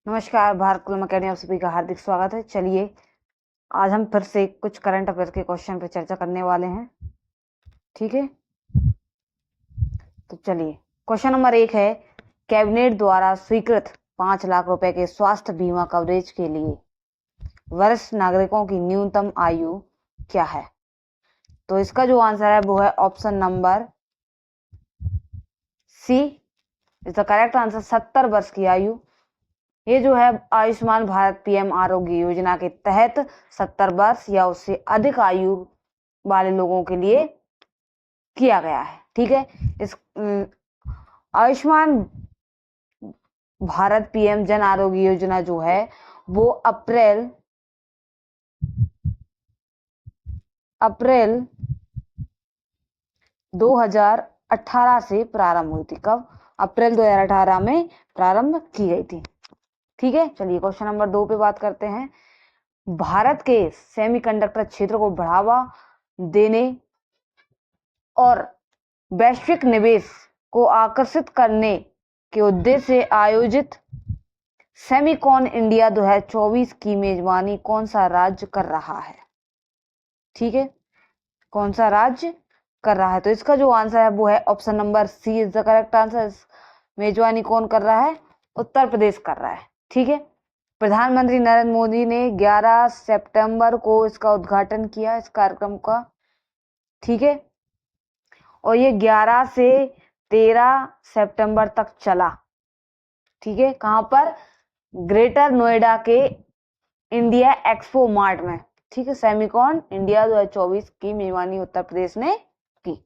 नमस्कार, Bharat coulomb academy आप सभी का हार्दिक स्वागत है। चलिए आज हम फिर से कुछ करंट अफेयर के क्वेश्चन पर चर्चा करने वाले हैं। ठीक है, तो चलिए क्वेश्चन नंबर 1 है, कैबिनेट द्वारा स्वीकृत 5 लाख रुपए के स्वास्थ्य बीमा कवरेज के लिए वरिष्ठ नागरिकों की न्यूनतम आयु क्या है? तो इसका जो आंसर है वो है option number C is the correct answer, 70 वर्ष की आयु। ये जो है आयुष्मान भारत पीएम आरोग्य योजना के तहत 70 वर्ष या उससे अधिक आयु वाले लोगों के लिए किया गया है। ठीक है, इस आयुष्मान भारत पीएम जन आरोग्य योजना जो है वो अप्रैल 2018 से प्रारंभ हुई थी। कब? अप्रैल 2018 में प्रारंभ की गई थी। ठीक है, चलिए क्वेश्चन नंबर 2 पे बात करते हैं। भारत के सेमीकंडक्टर क्षेत्र को बढ़ावा देने और वैश्विक निवेश को आकर्षित करने के उद्देश्य से आयोजित सेमीकॉन इंडिया 2024 की मेजबानी कौन सा राज्य कर रहा है? ठीक है, कौन सा राज्य कर रहा है? तो इसका जो आंसर है वो है option number C is the correct answer. मेजबानी कौन कर रहा है? उत्तर प्रदेश कर रहा है। ठीक है, प्रधानमंत्री नरेंद्र मोदी ने 11 सितंबर को इसका उद्घाटन किया, इस कार्यक्रम का। ठीक है, और ये 11 से 13 सितंबर तक चला। ठीक है, कहां पर? ग्रेटर नोएडा के इंडिया एक्सपो मार्ट में। ठीक है, सेमीकॉन इंडिया 2024 की मेजबानी उत्तर प्रदेश ने की।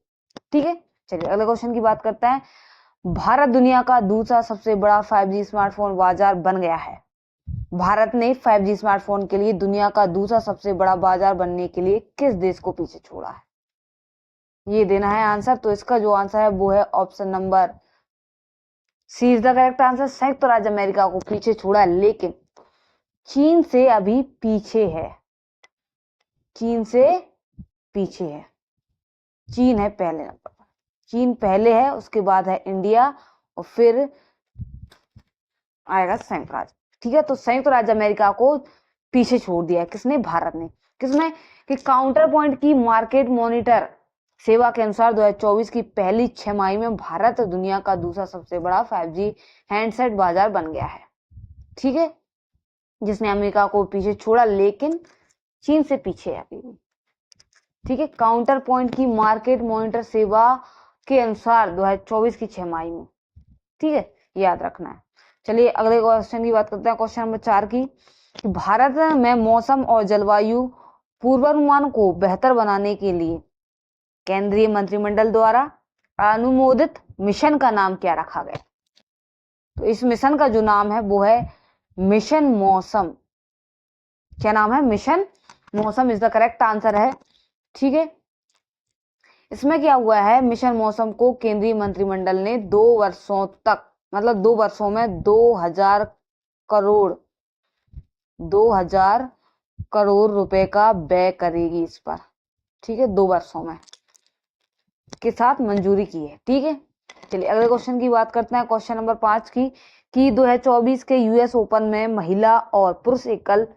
ठीक है, चलिए अगले क्वेश्चन की बात करते हैं। भारत दुनिया का दूसरा सबसे बड़ा 5G स्मार्टफोन बाजार बन गया है। भारत ने 5G स्मार्टफोन के लिए दुनिया का दूसरा सबसे बड़ा बाजार बनने के लिए किस देश को पीछे छोड़ा है? ये देना है आंसर। तो इसका जो आंसर है वो है option number C is the correct answer. संयुक्त राज्य अमेरिका को पीछे छोड़ा है, लेकिन चीन से अभी पीछे है। चीन से पीछे है। चीन है पहले नंबर पर। चीन पहले है, उसके बाद है इंडिया और फिर आएगा संयुक्त राज्य। ठीक है, तो संयुक्त राज्य अमेरिका को पीछे छोड़ दिया है। किसने? भारत ने। किसमें? कि काउंटर पॉइंट की मार्केट मॉनिटर सेवा के अनुसार 2024 की पहली छमाही में भारत दुनिया का दूसरा सबसे बड़ा 5G हैंडसेट बाजार बन गया है। ठीक है, जिसने अमेरिका को पीछे छोड़ा, लेकिन चीन से पीछे है अभी भी। ठीक है, काउंटर पॉइंट की मार्केट मॉनिटर सेवा के अनुसार 2024 की छमाही में। ठीक है, याद रखना है। चलिए अगले क्वेश्चन की बात करते हैं, क्वेश्चन नंबर 4 की। भारत में मौसम और जलवायु पूर्वानुमान को बेहतर बनाने के लिए केंद्रीय मंत्रिमंडल द्वारा अनुमोदित मिशन का नाम क्या रखा गया? तो इस मिशन का जो नाम है वो है मिशन मौसम। क्या नाम है? मिशन मौसम इज द करेक्ट आंसर है। ठीक है, इसमें क्या हुआ है? मिशन मौसम को केंद्रीय मंत्रिमंडल ने 2 वर्षों तक, मतलब 2 वर्षों में 2000 करोड़ रुपए का व्यय करेगी इस पर। ठीक है, 2 वर्षों में के साथ मंजूरी की है। ठीक है, चलिए अगले क्वेश्चन की बात करते हैं, क्वेश्चन नंबर 5 की। कि 2024 के यूएस ओपन में महिला और पुरुष एकल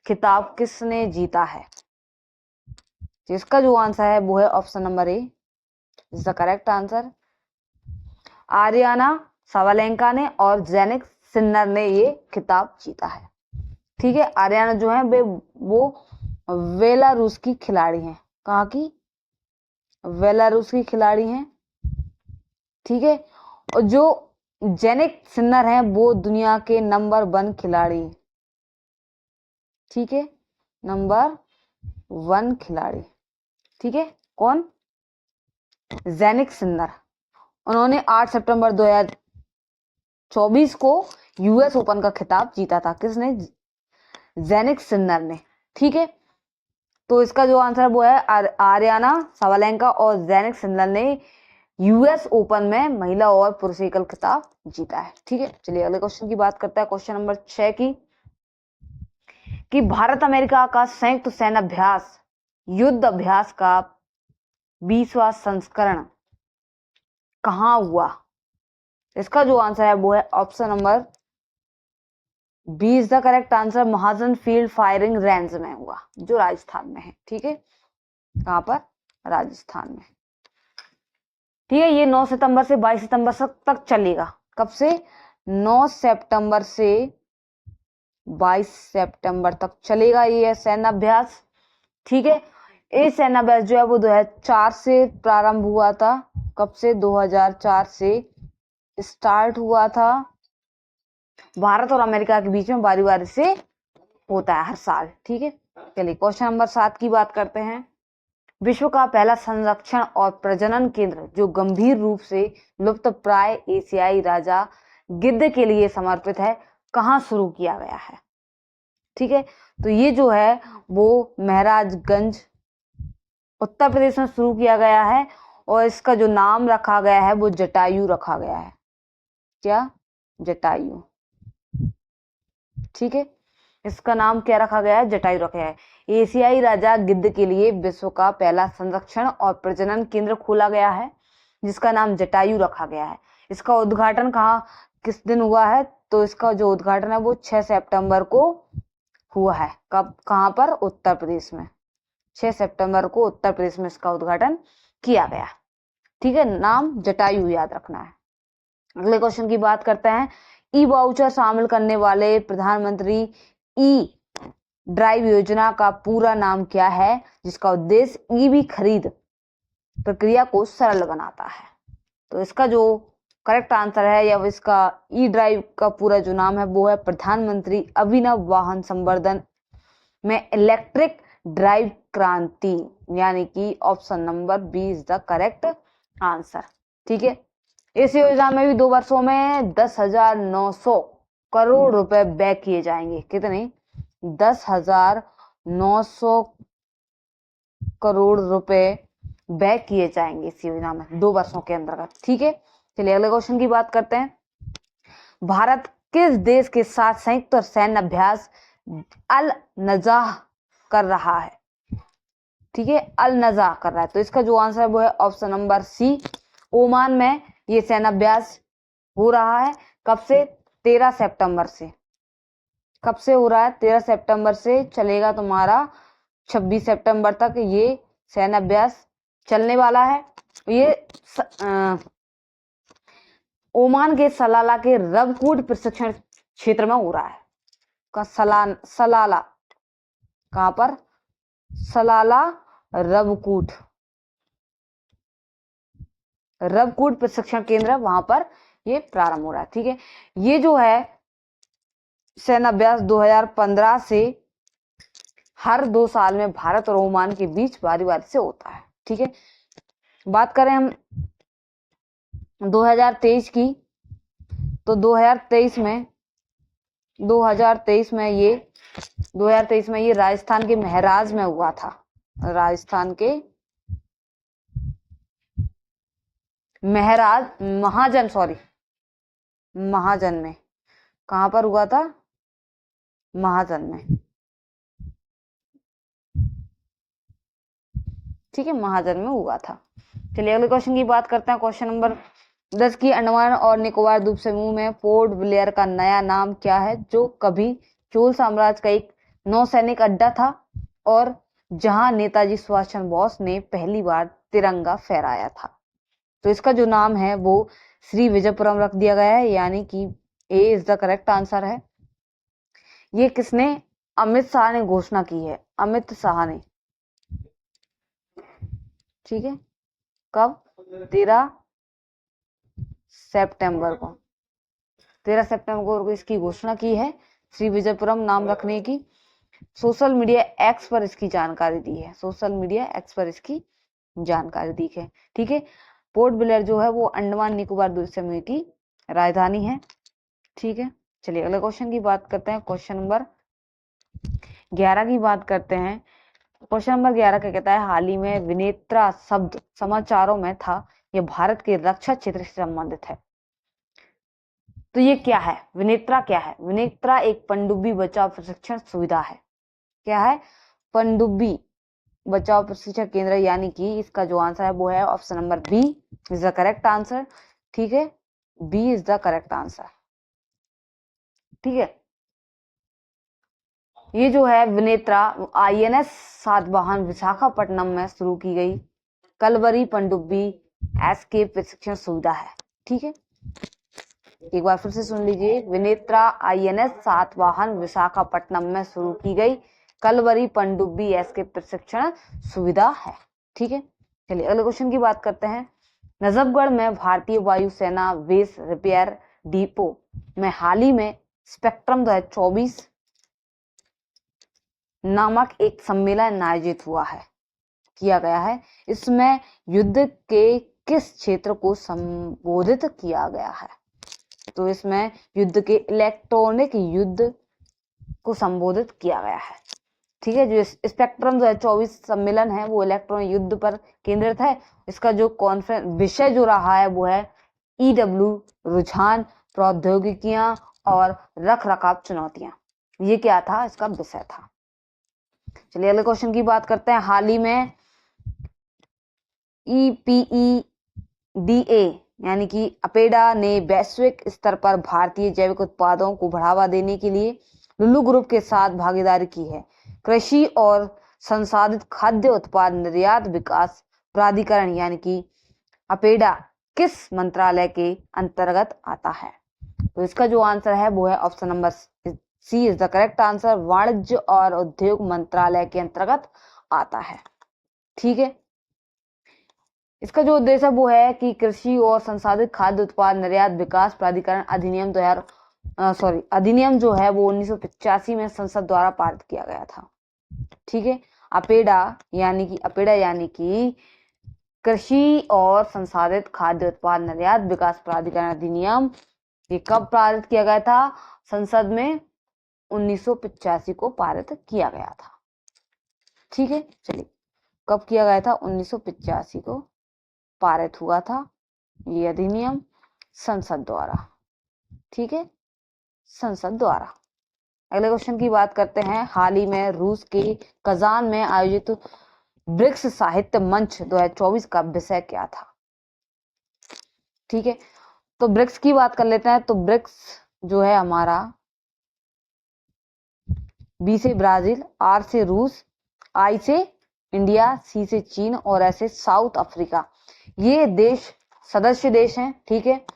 खिताब किसने जीता है? जिसका जो आंसर है वो है option number A is the correct answer. Aryna Sabalenka ने और जेनिक सिन्नर ने ये खिताब जीता है। ठीक है, आर्याना जो है वो बेलारूस की खिलाड़ी हैं। कहाँ की? बेलारूस की खिलाड़ी हैं। ठीक है, और जो जेनिक सिन्नर हैं वो दुनिया के नंबर 1 खिलाड़ी। ठीक है, नंबर 1 खिलाड़ी। ठीक है, कौन? जेनिक सिन्नर। उन्होंने 8 सितंबर 2024 को यूएस ओपन का खिताब जीता था। किसने? जेनिक सिन्नर ने। ठीक है, तो इसका जो आंसर वो है आर्याना सावालेंका और जेनिक सिन्नर ने यूएस ओपन में महिला और पुरुष एकल खिताब जीता है। ठीक है, चलिए अगले क्वेश्चन की बात करते हैं, क्वेश्चन नंबर 6 की। कि भारत अमेरिका का संयुक्त सैन्य अभ्यास युद्ध अभ्यास का 20वां संस्करण कहां हुआ? इसका जो आंसर है वो है option number B is the correct answer, Mahajan field firing range में हुआ, जो राजस्थान में है। ठीक है, कहां पर? राजस्थान में। ठीक है, ये 9 सितंबर से 22 सितंबर तक चलेगा। कब से? 9 सितंबर से 22 सितंबर तक चलेगा ये सैन्याभ्यास। ठीक है, ये सैन्याभ्यास जो है वो 2004 से प्रारंभ हुआ था। कब से? 2004 से स्टार्ट हुआ था। भारत और अमेरिका के बीच में बारी बारी से होता है हर साल। ठीक है, चलिए क्वेश्चन नंबर 7 की बात करते हैं। विश्व का पहला संरक्षण और प्रजनन केंद्र जो गंभीर रूप से लुप्त प्राय एशियाई राजा गिद्ध के लिए समर्पित है, कहाँ शुरू किया गया है? ठीक है, तो ये जो है वो महाराजगंज उत्तर प्रदेश में शुरू किया गया है, और इसका जो नाम रखा गया है वो जटायु रखा गया है। क्या? जटायु। ठीक है, इसका नाम क्या रखा गया है? जटायु रखा गया है। एशियाई राजा गिद्ध के लिए विश्व का पहला संरक्षण और प्रजनन केंद्र खोला गया है, जिसका नाम जटायु रखा गया है। इसका उद्घाटन कहाँ, किस दिन हुआ है? तो इसका जो उद्घाटन है वो 6 सितंबर को हुआ है। कब? कहाँ पर? उत्तर प्रदेश में। 6 सितंबर को उत्तर प्रदेश में इसका उद्घाटन किया गया। ठीक है, नाम जटायु याद रखना है। अगले क्वेश्चन की बात करते हैं। ई वाउचर शामिल करने वाले प्रधानमंत्री ई ड्राइव योजना का पूरा नाम क्या है, जिसका उद्देश्य ईवी खरीद प्रक्रिया को सरल बनाता है? तो इसका जो करेक्ट आंसर है, या इसका ई ड्राइव का पूरा जो नाम है वो है प्रधानमंत्री अभिनव वाहन संवर्धन में इलेक्ट्रिक ड्राइव क्रांति, यानी कि option number B is the correct answer. ठीक है, इस योजना में भी 2 वर्षों में 10,900 करोड़ रुपए व्यय किए जाएंगे। कितने? 10,900 करोड़ रुपए व्यय किए जाएंगे इस योजना में 2 वर्षों के अंतर्गत। ठीक है, चलिए अगले क्वेश्चन की बात करते हैं। भारत किस देश के साथ संयुक्त सैन्य अभ्यास अल नजाह कर रहा है? ठीक है, अल नजाह कर रहा है, तो इसका जो आंसर है वो है ऑप्शन नंबर सी, ओमान में ये सैन्याभ्यास हो रहा है। कब से? 13 सितंबर से। कब से हो रहा है? 13 सितंबर से चलेगा तुम्हारा 26 सितंबर तक ये सैन्याभ्यास चलने वाला है। ये ओमान के सलाला के रवकूट प्रशिक्षण क्षेत्र में हो रहा है। सलाला, कहां पर? सलाला रवकूट प्रशिक्षण केंद्र, वहां पर ये प्रारंभ हो रहा है। ठीक है, ये जो है सैन्याभ्यास 2015 से हर 2 साल में भारत और ओमान के बीच बारी बारी से होता है। ठीक है, बात करें हम 2023 की, तो 2023 में ये राजस्थान के महराज में हुआ था। राजस्थान के महाजन में। कहां पर हुआ था? महाजन में। ठीक है, महाजन में हुआ था। चलिए अगले क्वेश्चन की बात करते हैं। क्वेश्चन नंबर 10 की, अंडमान और निकोबार द्वीप समूह में पोर्ट ब्लेयर का नया नाम क्या है, जो कभी चोल साम्राज्य का एक नौसैनिक अड्डा था और जहां नेताजी सुभाष चंद्र बोस ने पहली बार तिरंगा फहराया था? तो इसका जो नाम है वो श्री विजयपुरम रख दिया गया है, यानी कि ए इज द करेक्ट आंसर है। ये किसने? अमित शाह ने घोषणा की है, अमित शाह ने। ठीक है, कब? 13 सितंबर को। 13 सितंबर को इसकी घोषणा की है, श्री विजयपुरम नाम रखने की। सोशल मीडिया एक्स पर इसकी जानकारी दी है। सोशल मीडिया एक्स पर इसकी जानकारी दी है। ठीक है, पोर्ट ब्लेयर जो है वो अंडमान निकोबार द्वीप समूह की राजधानी है। ठीक है, चलिए अगले क्वेश्चन की बात करते हैं। क्वेश्चन नंबर 11 की बात करते हैं। क्वेश्चन नंबर 11 क्या कहता है? हाल ही में विनेत्रा शब्द समाचारों में था, यह भारत के रक्षा क्षेत्र से संबंधित है। तो ये क्या है? विनेत्रा क्या है? विनेत्रा एक पनडुब्बी बचाव प्रशिक्षण सुविधा है। क्या है? पनडुब्बी बचाव प्रशिक्षण केंद्र, यानी कि इसका जो आंसर है वो है option number B is the correct answer. ठीक है, B is the correct answer. ठीक है, ये जो है विनेत्रा INS सातवाहन विशाखापट्टनम में शुरू की गई कलवरी पनडुब्बी एस्केप प्रशिक्षण सुविधा है। ठीक है, एक बार फिर से सुन लीजिए, विनेत्रा INS सातवाहन विशाखापट्टनम में शुरू की गई कलवरी पनडुब्बी एस्केप प्रशिक्षण सुविधा है। ठीक है, चलिए अगले क्वेश्चन की बात करते हैं। नजफगढ़ में भारतीय वायुसेना बेस रिपेयर डिपो में हाल ही में स्पेक्ट्रम 2024 नामक एक सम्मेलन आयोजित किया गया है। इसमें युद्ध के किस क्षेत्र को संबोधित किया गया है? तो इसमें युद्ध के इलेक्ट्रॉनिक युद्ध को संबोधित किया गया है। ठीक है, जो स्पेक्ट्रम 2024 सम्मेलन है वो इलेक्ट्रॉनिक युद्ध पर केंद्रित है। इसका जो कॉन्फ्रेंस विषय जो रहा है वो है EW रुझान, प्रौद्योगिकियां और रख रखाव चुनौतियां। ये क्या था? इसका विषय था। चलिए अगले क्वेश्चन की बात करते हैं। हाल ही में EPEDA यानी कि अपेडा ने वैश्विक स्तर पर भारतीय जैविक उत्पादों को बढ़ावा देने के लिए लुलु ग्रुप के साथ भागीदारी की है। कृषि और संसाधित खाद्य उत्पाद निर्यात विकास प्राधिकरण यानी कि अपेडा किस मंत्रालय के अंतर्गत आता है? तो इसका जो आंसर है वो है option number C is the correct answer, वाणिज्य और उद्योग मंत्रालय के अंतर्गत आता है। ठीक है, इसका जो उद्देश्य है वो है कि कृषि और संसाधित खाद्य उत्पाद निर्यात विकास प्राधिकरण अधिनियम जो है वो 1985 में संसद द्वारा पारित किया गया था। ठीक है, अपेडा यानी कि कृषि और संसाधित खाद्य उत्पाद निर्यात विकास प्राधिकरण अधिनियम, ये कब पारित किया गया था? संसद में 1985 को पारित किया गया था। ठीक है, चलिए कब किया गया था? 1985 को पारित हुआ था ये अधिनियम संसद द्वारा। ठीक है, संसद द्वारा। अगले क्वेश्चन की बात करते हैं। हाल ही में रूस के कजान में आयोजित ब्रिक्स साहित्य मंच 2024 का विषय क्या था? ठीक है, तो ब्रिक्स की बात कर लेते हैं। तो ब्रिक्स जो है हमारा B से ब्राजील, R से रूस, I से इंडिया, C से चीन और S से साउथ अफ्रीका, ये देश सदस्य देश हैं। ठीक है,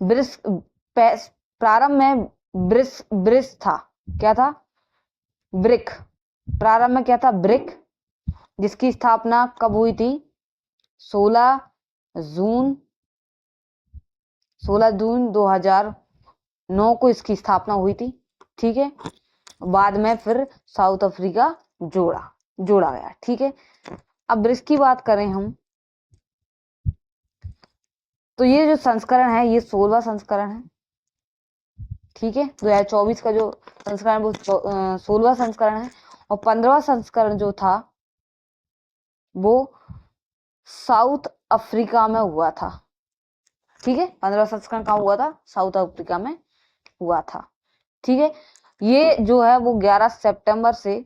प्रारंभ में ब्रिक्स था। क्या था? ब्रिक। प्रारंभ में क्या था? ब्रिक, जिसकी स्थापना कब हुई थी? 16 जून 2009 को इसकी स्थापना हुई थी। ठीक है, बाद में फिर साउथ अफ्रीका जोड़ा गया। ठीक है, अब ब्रिक्स की बात करें हम, तो ये जो संस्करण है ये 16वां संस्करण है। ठीक है, 2024 का जो संस्करण वो 16वां संस्करण है और 15वां संस्करण जो था वो साउथ अफ्रीका में हुआ था। ठीक है, 15वां संस्करण कहाँ हुआ था? साउथ अफ्रीका में हुआ था। ठीक है, ये जो है वो 11 सितंबर से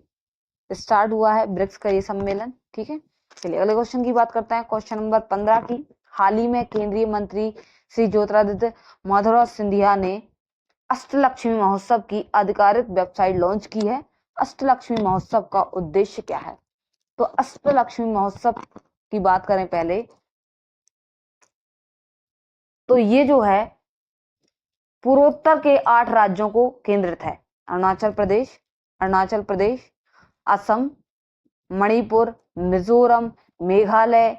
स्टार्ट हुआ है ब्रिक्स का ये सम्मेलन। ठीक है, चलिए अगले क्वेश्चन की बात करते हैं, क्वेश्चन नंबर 15 की। हाल ही में केंद्रीय मंत्री श्री ज्योतिरादित्य माधव सिंधिया ने अष्टलक्ष्मी महोत्सव की आधिकारिक वेबसाइट लॉन्च की है। अष्टलक्ष्मी महोत्सव का उद्देश्य क्या है? तो अष्टलक्ष्मी महोत्सव की बात करें पहले, तो ये जो है पूर्वोत्तर के 8 राज्यों को केंद्रित है। अरुणाचल प्रदेश, असम, मणिपुर, मिजोरम, मेघालय,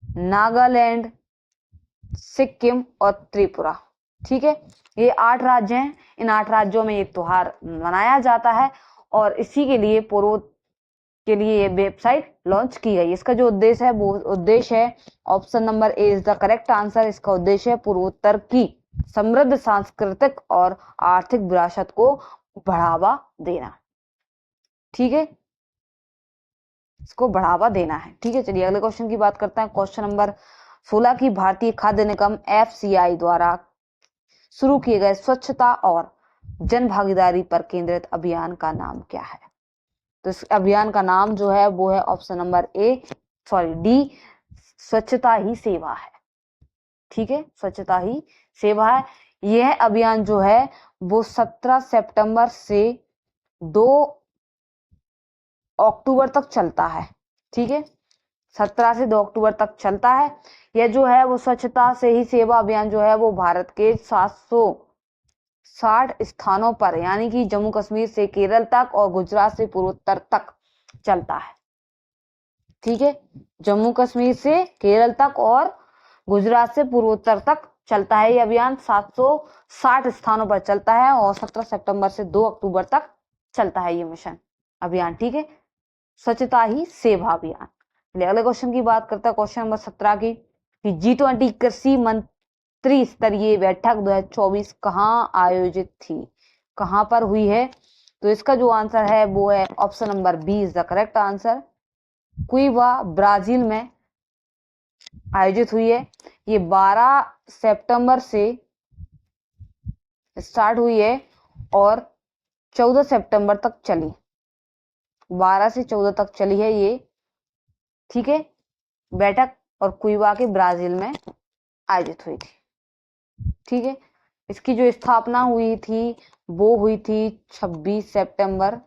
नागालैंड, सिक्किम और त्रिपुरा। ठीक है, ये 8 राज्य हैं। इन 8 राज्यों में ये त्योहार मनाया जाता है और इसी के लिए पूर्वोत्तर के लिए ये वेबसाइट लॉन्च की गई। इसका जो उद्देश्य है वो उद्देश्य है option number A is the correct answer. इसका उद्देश्य है पूर्वोत्तर की समृद्ध सांस्कृतिक और आर्थिक विरासत को बढ़ावा देना। ठीक है, इसको बढ़ावा देना है। ठीक है, चलिए अगले क्वेश्चन की बात करते हैं, क्वेश्चन नंबर 16 की। भारतीय खाद्य निगम FCI द्वारा शुरू किए गए स्वच्छता और जन भागीदारी पर केंद्रित अभियान का नाम क्या है? तो इस अभियान का नाम जो है वो है ऑप्शन नंबर डी, स्वच्छता ही सेवा है। ठीक है, स्वच्छता ही सेवा है। यह अभियान जो है वो 17 सितंबर से 2 अक्टूबर तक चलता है। ठीक है, 17 से 2 अक्टूबर तक चलता है। यह जो है वो स्वच्छता से ही सेवा अभियान जो है वो भारत के 760 स्थानों पर, यानी कि जम्मू कश्मीर से केरल तक और गुजरात से पूर्वोत्तर तक चलता है। ठीक है, जम्मू कश्मीर से केरल तक और गुजरात से पूर्वोत्तर तक चलता है ये अभियान। 760 स्थानों पर चलता है और 17 सितंबर से 2 अक्टूबर तक चलता है ये मिशन अभियान। ठीक है, स्वच्छता ही सेवा अभियान। अगले क्वेश्चन की बात करते हैं, क्वेश्चन नंबर 17 की, कि G20 कृषि मंत्री स्तरीय बैठक 2024 कहाँ आयोजित थी, कहां पर हुई है? तो इसका जो आंसर है वो है option number B is the correct answer. Cuba, Brazil में आयोजित हुई है। ये 12 सितंबर से स्टार्ट हुई है और 14 सितंबर तक चली। 12 से 14 तक चली है ये। ठीक है, बैठक और क्यूबा के ब्राजील में आयोजित हुई थी। ठीक है, इसकी जो स्थापना हुई थी वो हुई थी 26 सितंबर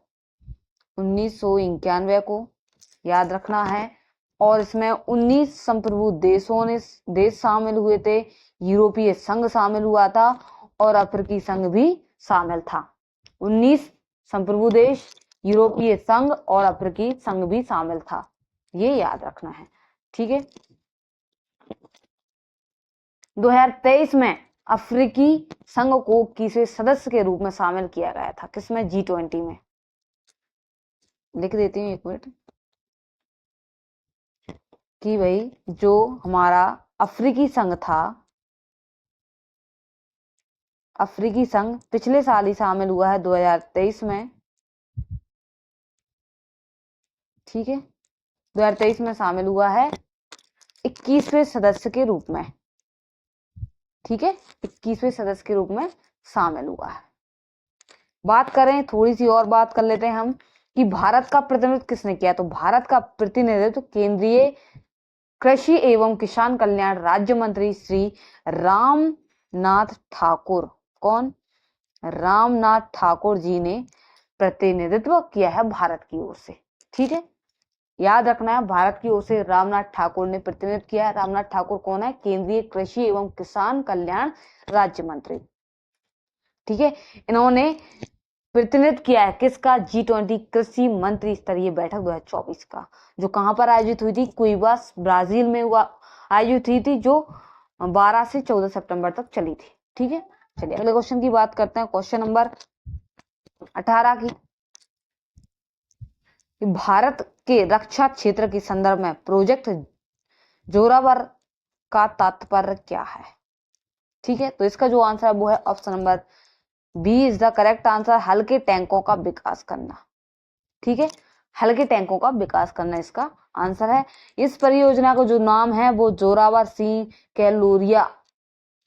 1991 को, याद रखना है। और इसमें 19 संप्रभु देश शामिल हुए थे। यूरोपीय संघ शामिल हुआ था और अफ्रीकी संघ भी शामिल था। 19 संप्रभु देश, यूरोपीय संघ और अफ्रीकी संघ भी शामिल था, ये याद रखना है। ठीक है, 2023 में अफ्रीकी संघ को किसे सदस्य के रूप में शामिल किया गया था? किसमें? G20 में। लिख देती हूँ एक मिनट, कि भाई जो हमारा अफ्रीकी संघ था, अफ्रीकी संघ पिछले साल ही शामिल हुआ है 2023 में। ठीक है, 2023 में शामिल हुआ है 21वें सदस्य के रूप में। ठीक है, 21वें सदस्य के रूप में शामिल हुआ है। बात करें, थोड़ी सी और बात कर लेते हैं हम, कि भारत का प्रतिनिधित्व किसने किया? तो भारत का प्रतिनिधित्व केंद्रीय कृषि एवं किसान कल्याण राज्य मंत्री श्री रामनाथ ठाकुर, कौन? रामनाथ ठाकुर जी ने प्रतिनिधित्व किया है भारत की ओर से। ठीक है, याद रखना है, भारत की ओर से रामनाथ ठाकुर ने प्रतिनिधित्व किया है। रामनाथ ठाकुर कौन है? केंद्रीय कृषि एवं किसान कल्याण राज्य मंत्री। ठीक है, इन्होंने प्रतिनिधित्व किया है किसका? G20 कृषि मंत्री स्तरीय बैठक 2024 का, जो कहां पर आयोजित हुई थी? क्यूबा, ब्राजील में हुआ आयोजित हुई थी, जो 12 से 14 सितंबर तक चली थी। ठीक है, चलिए अगले क्वेश्चन की बात करते हैं, क्वेश्चन नंबर 18 की, भारत के रक्षा क्षेत्र के संदर्भ में प्रोजेक्ट जोरावर का तात्पर्य क्या है? ठीक है, तो इसका जो आंसर है वो है option number B is the correct answer, हल्के टैंकों का विकास करना। ठीक है, हल्के टैंकों का विकास करना इसका आंसर है। इस परियोजना का जो नाम है वो जोरावर सिंह कहलूरिया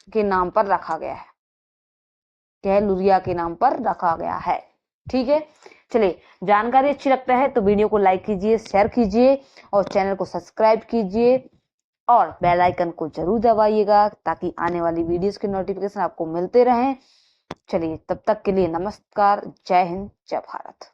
के नाम पर रखा गया है, कहलूरिया के नाम पर रखा गया है। ठीक है, चलिए, जानकारी अच्छी लगता है तो वीडियो को लाइक कीजिए, शेयर कीजिए और चैनल को सब्सक्राइब कीजिए और बेल आइकन को जरूर दबाइएगा, ताकि आने वाली वीडियोस के नोटिफिकेशन आपको मिलते रहें। चलिए, तब तक के लिए नमस्कार, जय हिंद, जय भारत।